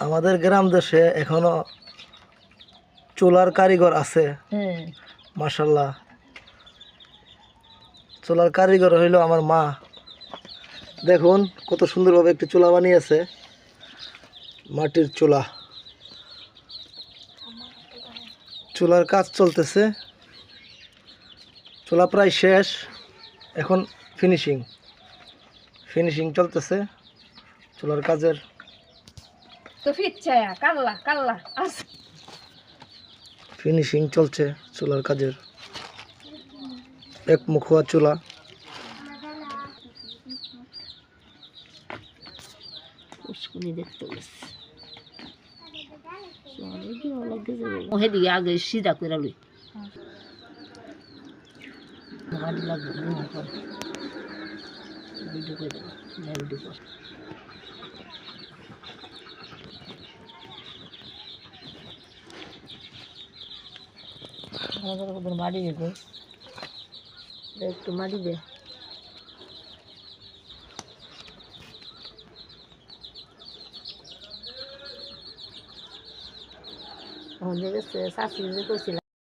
আমাদের গ্রাম দেশে এখনো চুলার কারিগর আছে। মাশাল্লাহ, চুলার কারিগর হইল আমার মা। দেখুন কত সুন্দরভাবে একটি চুলা বানিয়েছে, মাটির চুলা। চুলার কাজ চলতেছে, চুলা প্রায় শেষ, এখন ফিনিশিং ফিনিশিং চলতেছে চুলার কাজের। ফিনিশিং চলছে চুলার কাজের, এক মুখোয়া চুলা। দেখতে আগে সিধা করে লই গাড়ি লাগবে ভিডিও করে দেবো, ভিডিও কর। মাটি দেবো, একটু মাটি দে। আমাদের কাছে শাশুড়ি যে করছিল